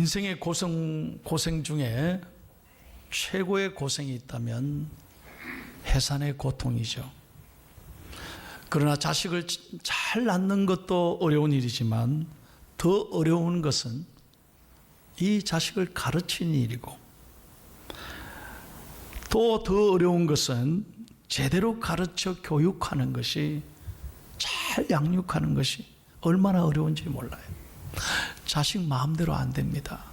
인생의 고생 중에 최고의 고생이 있다면 해산의 고통이죠. 그러나 자식을 잘 낳는 것도 어려운 일이지만 더 어려운 것은 이 자식을 가르치는 일이고, 또 더 어려운 것은 제대로 가르쳐 교육하는 것이, 잘 양육하는 것이 얼마나 어려운지 몰라요. 자식 마음대로 안 됩니다.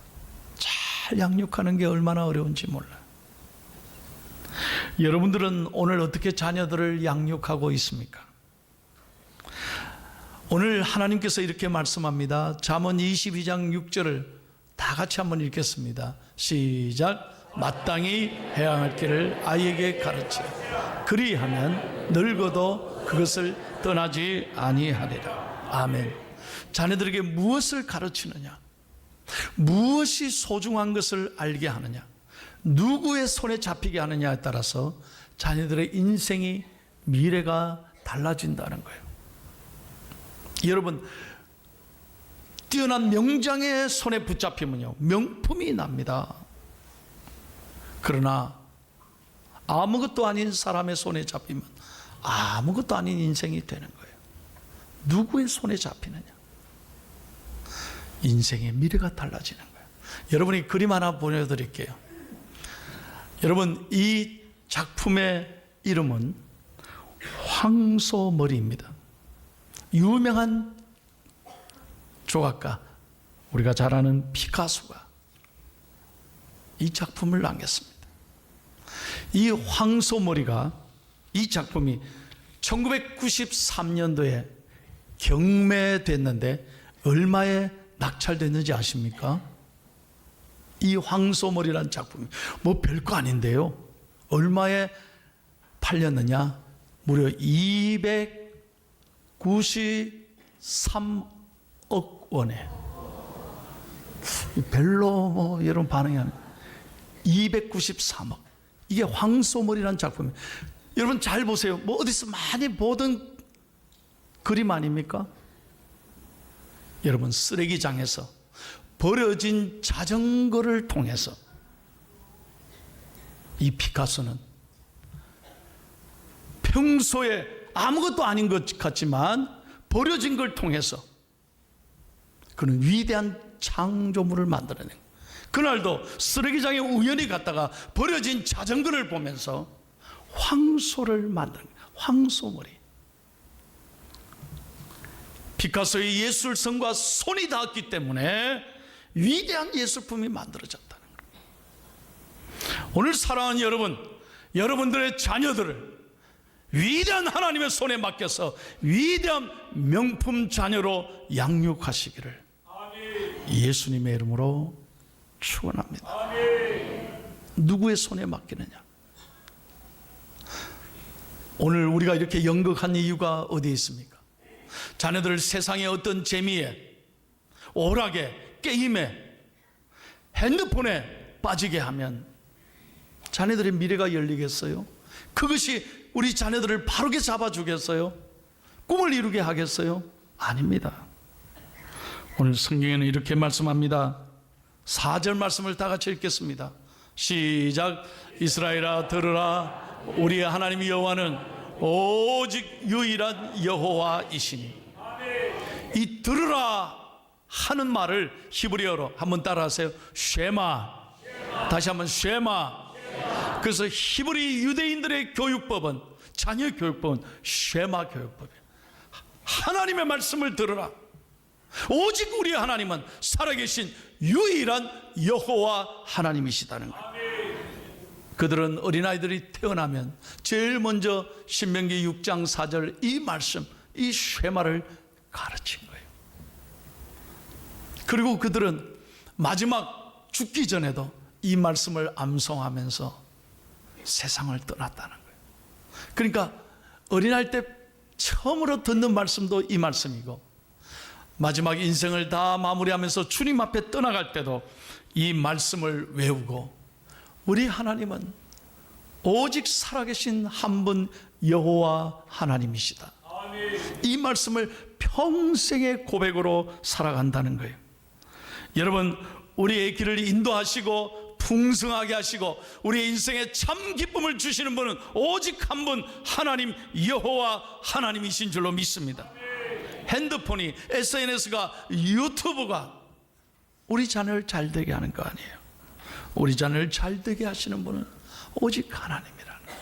잘 양육하는 게 얼마나 어려운지 몰라요. 여러분들은 오늘 어떻게 자녀들을 양육하고 있습니까? 오늘 하나님께서 이렇게 말씀합니다. 잠언 22장 6절을 다 같이 한번 읽겠습니다. 시작. 마땅히 해야 할 길을 아이에게 가르치라. 그리하면 늙어도 그것을 떠나지 아니하리라. 아멘. 자녀들에게 무엇을 가르치느냐, 무엇이 소중한 것을 알게 하느냐, 누구의 손에 잡히게 하느냐에 따라서 자녀들의 인생이, 미래가 달라진다는 거예요. 여러분, 뛰어난 명장의 손에 붙잡히면요, 명품이 납니다. 그러나 아무것도 아닌 사람의 손에 잡히면 아무것도 아닌 인생이 되는 거예요. 누구의 손에 잡히느냐, 인생의 미래가 달라지는 거예요. 여러분이 그림 하나 보여드릴게요. 여러분, 이 작품의 이름은 황소머리입니다. 유명한 조각가, 우리가 잘 아는 피카소가 이 작품을 남겼습니다. 이 황소머리가, 이 작품이 1993년도에 경매됐는데 얼마에 낙찰됐는지 아십니까? 이 황소머리라는 작품이 뭐 별거 아닌데요, 얼마에 팔렸느냐? 무려 293억 원에. 별로 뭐 여러분 반응이 안 해요. 293억. 이게 황소머리라는 작품이에요. 여러분 잘 보세요. 뭐 어디서 많이 보던 그림 아닙니까? 여러분, 쓰레기장에서 버려진 자전거를 통해서 이 피카소는 평소에 아무것도 아닌 것 같지만 버려진 걸 통해서 그는 위대한 창조물을 만들어낸 거예요. 그날도 쓰레기장에 우연히 갔다가 버려진 자전거를 보면서 황소를 만든 거예요. 황소머리. 피카소의 예술성과 손이 닿았기 때문에 위대한 예술품이 만들어졌다는 거예요. 오늘 사랑하는 여러분, 여러분들의 자녀들을 위대한 하나님의 손에 맡겨서 위대한 명품 자녀로 양육하시기를 예수님의 이름으로 축원합니다. 누구의 손에 맡기느냐? 오늘 우리가 이렇게 연극한 이유가 어디에 있습니까? 자녀들을 세상의 어떤 재미에, 오락에, 게임에, 핸드폰에 빠지게 하면 자녀들의 미래가 열리겠어요? 그것이 우리 자녀들을 바르게 잡아주겠어요? 꿈을 이루게 하겠어요? 아닙니다. 오늘 성경에는 이렇게 말씀합니다. 4절 말씀을 다 같이 읽겠습니다. 시작. 이스라엘아 들으라. 우리 하나님 여호와는 오직 유일한 여호와이시니. 이 들으라 하는 말을 히브리어로 한번 따라하세요. 쉐마. 다시 한번 쉐마. 그래서 히브리 유대인들의 교육법은, 자녀 교육법은 쉐마 교육법이에요. 하나님의 말씀을 들으라. 오직 우리 하나님은 살아계신 유일한 여호와 하나님이시다는 거예요. 그들은 어린아이들이 태어나면 제일 먼저 신명기 6장 4절 이 말씀, 이 쉐마를 가르친 거예요. 그리고 그들은 마지막 죽기 전에도 이 말씀을 암송하면서 세상을 떠났다는 거예요. 그러니까 어린아이 때 처음으로 듣는 말씀도 이 말씀이고, 마지막 인생을 다 마무리하면서 주님 앞에 떠나갈 때도 이 말씀을 외우고, 우리 하나님은 오직 살아계신 한 분 여호와 하나님이시다. 이 말씀을 평생의 고백으로 살아간다는 거예요. 여러분, 우리의 길을 인도하시고 풍성하게 하시고 우리의 인생에 참 기쁨을 주시는 분은 오직 한 분, 하나님 여호와 하나님이신 줄로 믿습니다. 핸드폰이, SNS가, 유튜브가 우리 자녀를 잘되게 하는 거 아니에요. 우리 자녀를 잘되게 하시는 분은 오직 하나님이라는 거예요.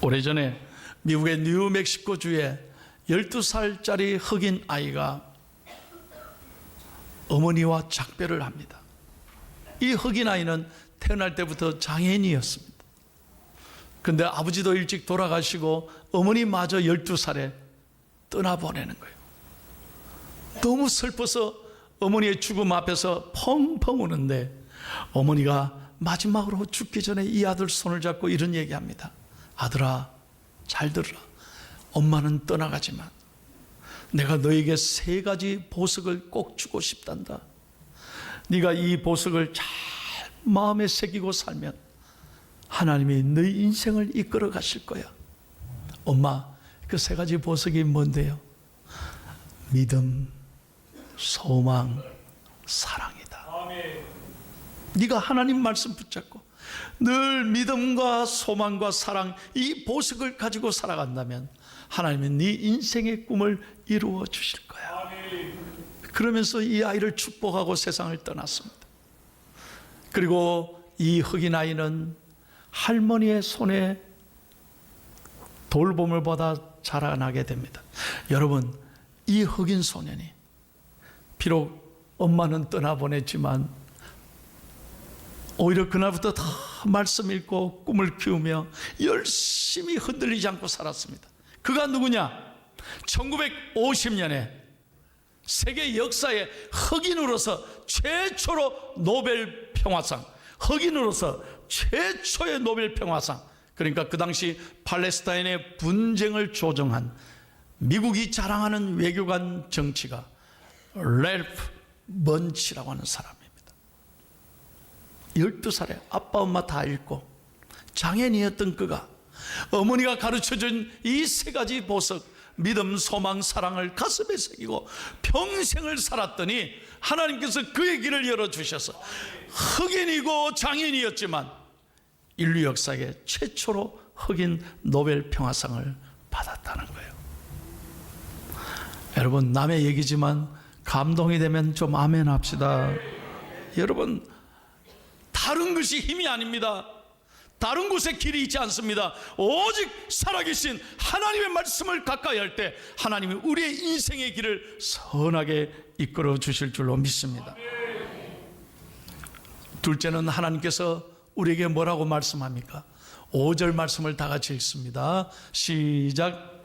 오래전에 미국의 뉴멕시코주에 12살짜리 흑인 아이가 어머니와 작별을 합니다. 이 흑인 아이는 태어날 때부터 장애인이었습니다. 근데 아버지도 일찍 돌아가시고 어머니마저 12살에 떠나보내는 거예요. 너무 슬퍼서 어머니의 죽음 앞에서 펑펑 우는데 어머니가 마지막으로 죽기 전에 이 아들 손을 잡고 이런 얘기합니다. 아들아, 잘 들으라. 엄마는 떠나가지만 내가 너에게 3가지 보석을 꼭 주고 싶단다. 네가 이 보석을 잘 마음에 새기고 살면 하나님이 너희 인생을 이끌어 가실 거야. 엄마, 그 3가지 보석이 뭔데요? 믿음, 소망, 사랑이다. 네가 하나님 말씀 붙잡고 늘 믿음과 소망과 사랑, 이 보석을 가지고 살아간다면 하나님은 네 인생의 꿈을 이루어 주실 거야. 그러면서 이 아이를 축복하고 세상을 떠났습니다. 그리고 이 흑인 아이는 할머니의 손에 돌봄을 받아 자라나게 됩니다. 여러분, 이 흑인 소년이 비록 엄마는 떠나보냈지만 오히려 그날부터 다 말씀 읽고 꿈을 키우며 열심히 흔들리지 않고 살았습니다. 그가 누구냐? 1950년에 세계 역사에 흑인으로서 최초로 노벨 평화상, 흑인으로서 최초의 노벨 평화상, 그러니까 그 당시 팔레스타인의 분쟁을 조정한 미국이 자랑하는 외교관 정치가 랠프 먼치라고 하는 사람입니다. 12살에 아빠 엄마 다 잃고 장애인이었던 그가 어머니가 가르쳐준 이 3가지 보석, 믿음, 소망, 사랑을 가슴에 새기고 평생을 살았더니 하나님께서 그의 길을 열어주셔서 흑인이고 장애인이었지만 인류 역사에 최초로 흑인 노벨 평화상을 받았다는 거예요. 여러분, 남의 얘기지만 감동이 되면 좀 아멘 합시다. 여러분, 다른 것이 힘이 아닙니다. 다른 곳에 길이 있지 않습니다. 오직 살아계신 하나님의 말씀을 가까이 할 때 하나님이 우리의 인생의 길을 선하게 이끌어 주실 줄로 믿습니다. 둘째는 하나님께서 우리에게 뭐라고 말씀합니까? 5절 말씀을 다 같이 읽습니다. 시작.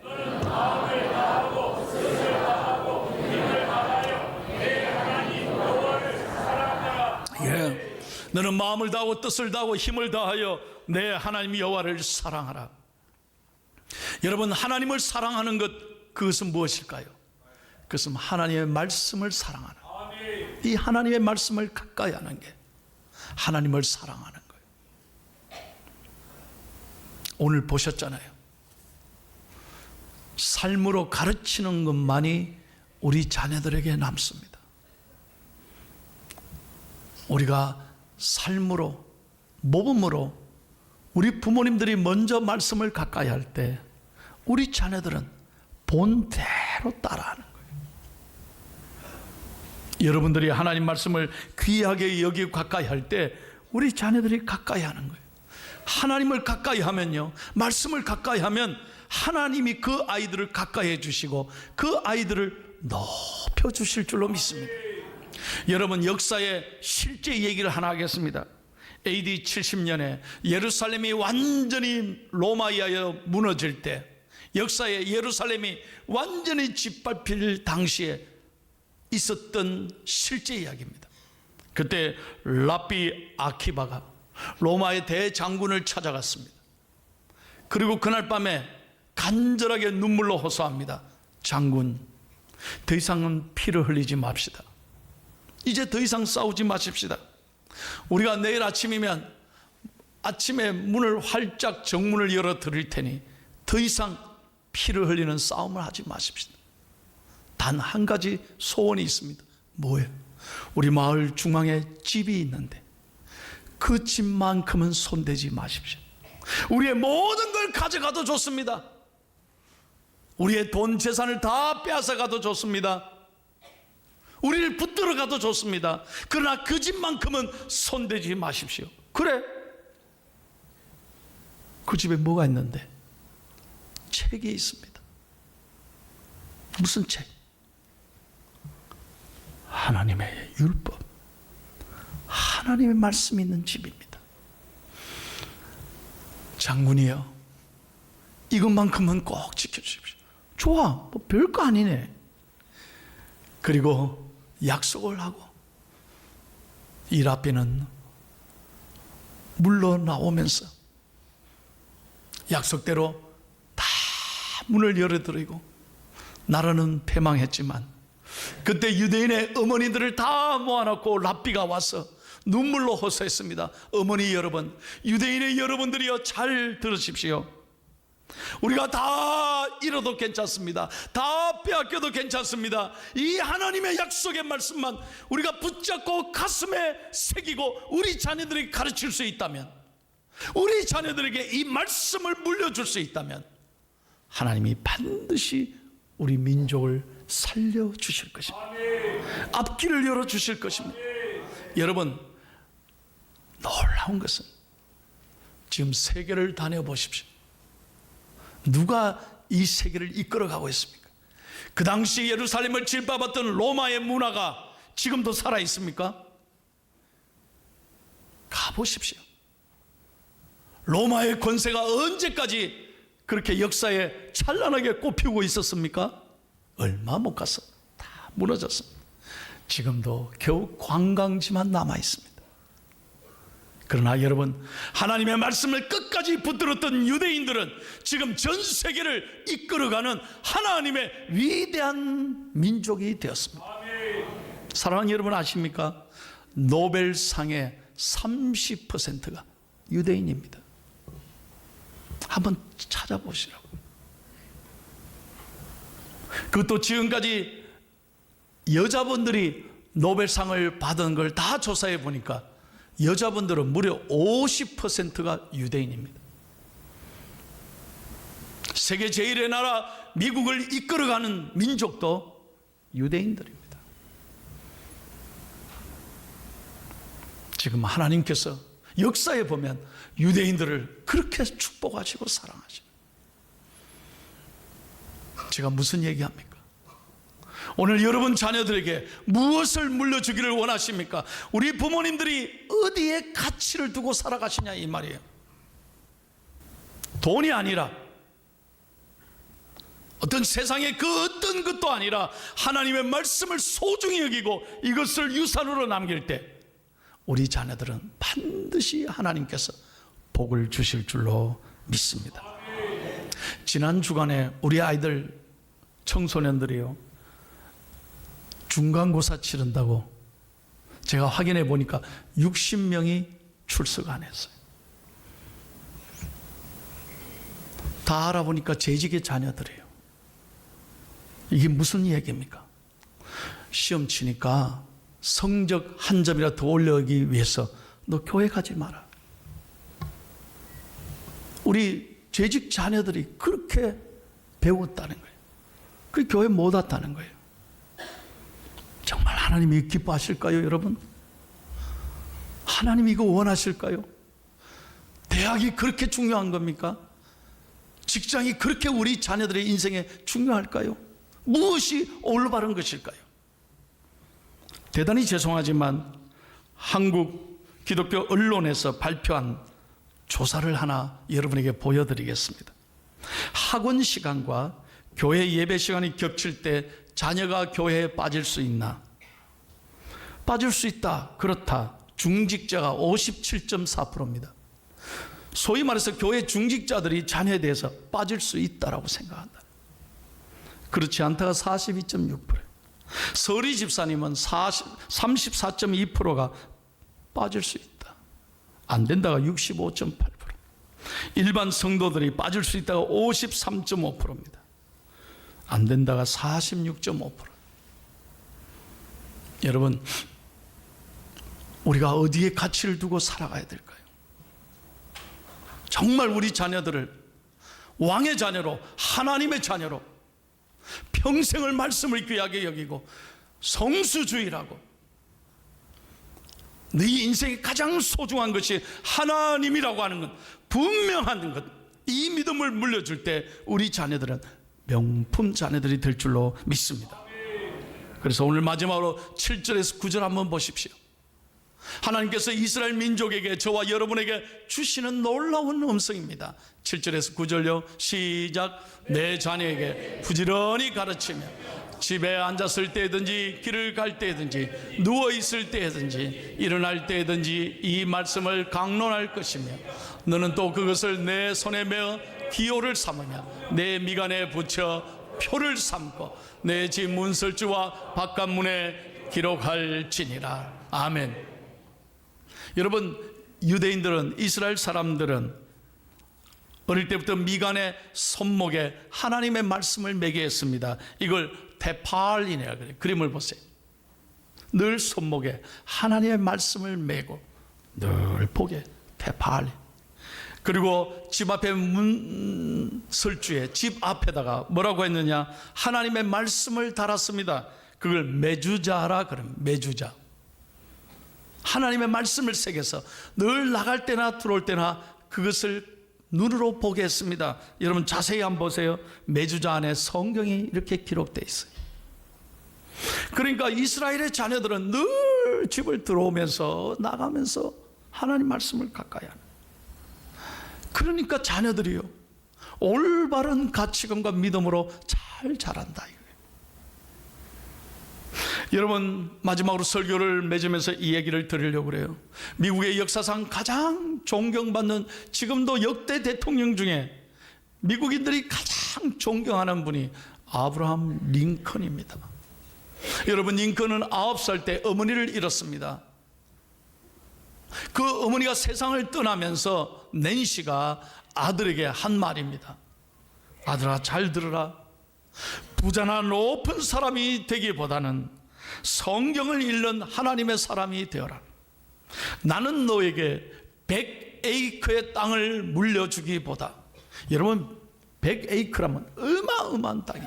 예. 너는 마음을 다하고 뜻을 다하고 힘을 다하여 내 하나님 여호와를 사랑하라. 여러분, 하나님을 사랑하는 것, 그것은 무엇일까요? 그것은 하나님의 말씀을 사랑하는, 이 하나님의 말씀을 가까이 하는 게 하나님을 사랑하는 거예요. 오늘 보셨잖아요. 삶으로 가르치는 것만이 우리 자녀들에게 남습니다. 우리가 삶으로, 모범으로 우리 부모님들이 먼저 말씀을 가까이 할 때 우리 자녀들은 본대로 따라하는 거예요. 여러분들이 하나님 말씀을 귀하게 여기고 가까이 할 때 우리 자녀들이 가까이 하는 거예요. 하나님을 가까이 하면요, 말씀을 가까이 하면 하나님이 그 아이들을 가까이 해주시고 그 아이들을 높여주실 줄로 믿습니다. 여러분, 역사의 실제 얘기를 하나 하겠습니다. AD 70년에 예루살렘이 완전히 로마에 의하여 무너질 때, 역사에 예루살렘이 완전히 짓밟힐 당시에 있었던 실제 이야기입니다. 그때 랍비 아키바가 로마의 대장군을 찾아갔습니다. 그리고 그날 밤에 간절하게 눈물로 호소합니다. 장군, 더 이상은 피를 흘리지 맙시다. 이제 더 이상 싸우지 마십시다. 우리가 내일 아침이면 아침에 문을 활짝 정문을 열어 드릴 테니 더 이상 피를 흘리는 싸움을 하지 마십시다. 단 한 가지 소원이 있습니다. 뭐예요? 우리 마을 중앙에 집이 있는데 그 집만큼은 손대지 마십시오. 우리의 모든 걸 가져가도 좋습니다. 우리의 돈 재산을 다 빼앗아가도 좋습니다. 우리를 붙들어가도 좋습니다. 그러나 그 집만큼은 손대지 마십시오. 그래, 그 집에 뭐가 있는데? 책이 있습니다. 무슨 책? 하나님의 율법, 하나님의 말씀이 있는 집입니다. 장군이여, 이것만큼은 꼭 지켜주십시오. 좋아, 뭐 별거 아니네. 그리고 약속을 하고 일 앞에는 물러나오면서 약속대로 다 문을 열어드리고, 나라는 패망했지만 그때 유대인의 어머니들을 다 모아놓고 랍비가 와서 눈물로 호소했습니다. 어머니 여러분, 유대인의 여러분들이여 잘 들으십시오. 우리가 다 잃어도 괜찮습니다. 다 빼앗겨도 괜찮습니다. 이 하나님의 약속의 말씀만 우리가 붙잡고 가슴에 새기고 우리 자녀들에게 가르칠 수 있다면, 우리 자녀들에게 이 말씀을 물려줄 수 있다면 하나님이 반드시 우리 민족을 살려주실 것입니다. 앞길을 열어주실 것입니다. 여러분, 놀라운 것은 지금 세계를 다녀보십시오. 누가 이 세계를 이끌어가고 있습니까? 그 당시 예루살렘을 질밟았던 로마의 문화가 지금도 살아있습니까? 가보십시오. 로마의 권세가 언제까지 그렇게 역사에 찬란하게 꽃피우고 있었습니까? 얼마 못 가서 다 무너졌습니다. 지금도 겨우 관광지만 남아있습니다. 그러나 여러분, 하나님의 말씀을 끝까지 붙들었던 유대인들은 지금 전 세계를 이끌어가는 하나님의 위대한 민족이 되었습니다. 사랑하는 여러분, 아십니까? 노벨상의 30%가 유대인입니다. 한번 찾아보시라고. 그것도 지금까지 여자분들이 노벨상을 받은 걸 다 조사해 보니까 여자분들은 무려 50%가 유대인입니다. 세계 제1의 나라 미국을 이끌어가는 민족도 유대인들입니다. 지금 하나님께서 역사에 보면 유대인들을 그렇게 축복하시고 사랑하십니다. 제가 무슨 얘기합니까? 오늘 여러분 자녀들에게 무엇을 물려주기를 원하십니까? 우리 부모님들이 어디에 가치를 두고 살아가시냐 이 말이에요. 돈이 아니라, 어떤 세상의 그 어떤 것도 아니라 하나님의 말씀을 소중히 여기고 이것을 유산으로 남길 때 우리 자녀들은 반드시 하나님께서 복을 주실 줄로 믿습니다. 지난 주간에 우리 아이들 청소년들이요, 중간고사 치른다고 제가 확인해 보니까 60명이 출석 안 했어요. 다 알아보니까 재직의 자녀들이에요. 이게 무슨 얘기입니까? 시험 치니까 성적 한 점이라도 더 올려기 위해서 너 교회 가지 마라. 우리 재직 자녀들이 그렇게 배웠다는 거예요. 그 교회 못 왔다는 거예요. 정말 하나님이 기뻐하실까요, 여러분? 하나님이 이거 원하실까요? 대학이 그렇게 중요한 겁니까? 직장이 그렇게 우리 자녀들의 인생에 중요할까요? 무엇이 올바른 것일까요? 대단히 죄송하지만 한국 기독교 언론에서 발표한 조사를 하나 여러분에게 보여드리겠습니다. 학원 시간과 교회 예배 시간이 겹칠 때 자녀가 교회에 빠질 수 있나? 빠질 수 있다. 그렇다. 중직자가 57.4%입니다. 소위 말해서 교회 중직자들이 자녀에 대해서 빠질 수 있다라고 생각한다. 그렇지 않다가 42.6%. 서리 집사님은 34.2%가 빠질 수 있다. 안 된다가 65.8%. 일반 성도들이 빠질 수 있다가 53.5%입니다. 안 된다가 46.5%. 여러분, 우리가 어디에 가치를 두고 살아가야 될까요? 정말 우리 자녀들을 왕의 자녀로, 하나님의 자녀로 평생을 말씀을 귀하게 여기고 성수주의라고, 네 인생에 가장 소중한 것이 하나님이라고 하는 것, 분명한 것, 이 믿음을 물려줄 때 우리 자녀들은 명품 자녀들이 될 줄로 믿습니다. 그래서 오늘 마지막으로 7절에서 9절 한번 보십시오. 하나님께서 이스라엘 민족에게, 저와 여러분에게 주시는 놀라운 음성입니다. 7절에서 9절요. 시작. 내 자녀에게 부지런히 가르치며 집에 앉았을 때든지 길을 갈 때든지 누워있을 때든지 일어날 때든지 이 말씀을 강론할 것이며 너는 또 그것을 내 손에 메어 기호를 삼으며 내 미간에 붙여 표를 삼고 내 집 문설주와 바깥문에 기록할지니라. 아멘. 여러분, 유대인들은, 이스라엘 사람들은 어릴 때부터 미간의 손목에 하나님의 말씀을 매게 했습니다. 이걸 테팔린이라고 그래요. 그림을 보세요. 늘 손목에 하나님의 말씀을 매고 늘 보게, 테팔린. 그리고 집 앞에 문설주에, 집 앞에다가 뭐라고 했느냐, 하나님의 말씀을 달았습니다. 그걸 메주자라 그러면, 메주자. 하나님의 말씀을 새겨서 늘 나갈 때나 들어올 때나 그것을 눈으로 보게 했습니다. 여러분 자세히 한번 보세요. 메주자 안에 성경이 이렇게 기록되어 있어요. 그러니까 이스라엘의 자녀들은 늘 집을 들어오면서 나가면서 하나님 말씀을 가까이 하는, 그러니까 자녀들이요 올바른 가치관과 믿음으로 잘 자란다. 여러분, 마지막으로 설교를 맺으면서 이 얘기를 드리려고 그래요. 미국의 역사상 가장 존경받는, 지금도 역대 대통령 중에 미국인들이 가장 존경하는 분이 아브라함 링컨입니다. 여러분, 링컨은 9살 때 어머니를 잃었습니다. 그 어머니가 세상을 떠나면서 낸시가 아들에게 한 말입니다. 아들아, 잘 들으라. 부자나 높은 사람이 되기보다는 성경을 읽는 하나님의 사람이 되어라. 나는 너에게 100에이커의 땅을 물려주기보다, 여러분 100에이커라면 어마어마한 땅이,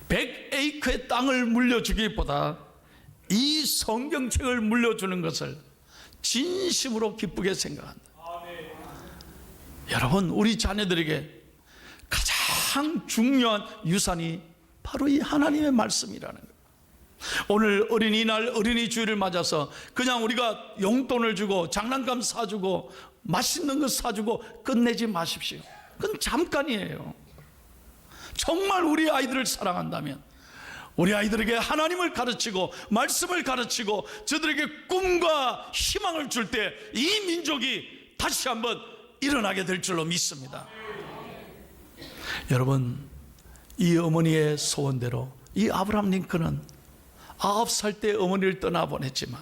100에이커의 땅을 물려주기보다 이 성경책을 물려주는 것을 진심으로 기쁘게 생각한다. 여러분, 우리 자녀들에게 가장 중요한 유산이 바로 이 하나님의 말씀이라는 거예요. 오늘 어린이날, 어린이 주일을 맞아서 그냥 우리가 용돈을 주고 장난감 사주고 맛있는 것 사주고 끝내지 마십시오. 그건 잠깐이에요. 정말 우리 아이들을 사랑한다면 우리 아이들에게 하나님을 가르치고 말씀을 가르치고 저들에게 꿈과 희망을 줄 때 이 민족이 다시 한번 일어나게 될 줄로 믿습니다. 여러분, 이 어머니의 소원대로 이 아브라함 링컨은 9살 때 어머니를 떠나보냈지만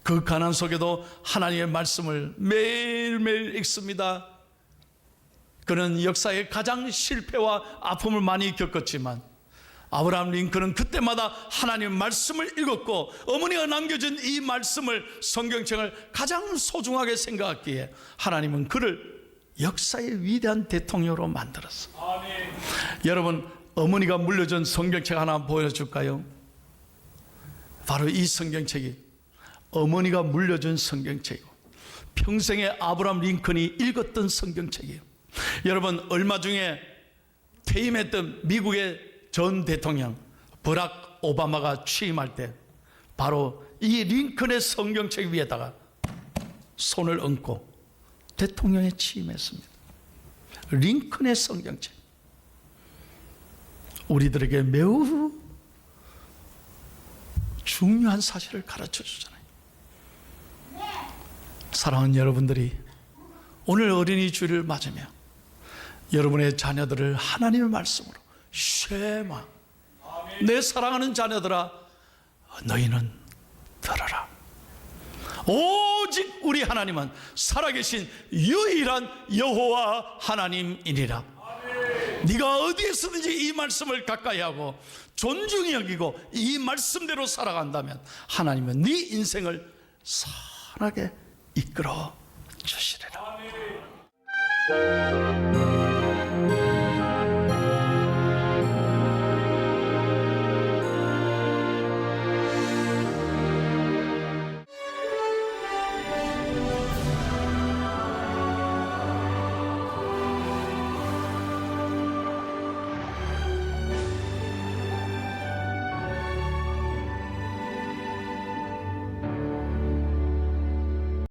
그 가난 속에도 하나님의 말씀을 매일매일 읽습니다. 그는 역사에 가장 실패와 아픔을 많이 겪었지만 아브라함 링컨은 그때마다 하나님의 말씀을 읽었고 어머니가 남겨준 이 말씀을, 성경책을 가장 소중하게 생각했기에 하나님은 그를 역사의 위대한 대통령으로 만들었어요. 아멘. 여러분, 어머니가 물려준 성경책 하나 보여줄까요? 바로 이 성경책이 어머니가 물려준 성경책이고 평생에 아브라함 링컨이 읽었던 성경책이에요. 여러분, 얼마 중에 퇴임했던 미국의 전 대통령 버락 오바마가 취임할 때 바로 이 링컨의 성경책 위에다가 손을 얹고 대통령에 취임했습니다. 링컨의 성경책, 우리들에게 매우 중요한 사실을 가르쳐 주잖아요. 사랑하는 여러분들이 오늘 어린이 주일을 맞으며 여러분의 자녀들을 하나님의 말씀으로 쉐마, 내 사랑하는 자녀들아 너희는 들어라. 오직 우리 하나님은 살아계신 유일한 여호와 하나님이니라. 네가 어디에서든지 이 말씀을 가까이 하고 존중히 여기고 이 말씀대로 살아간다면 하나님은 네 인생을 선하게 이끌어 주시리라.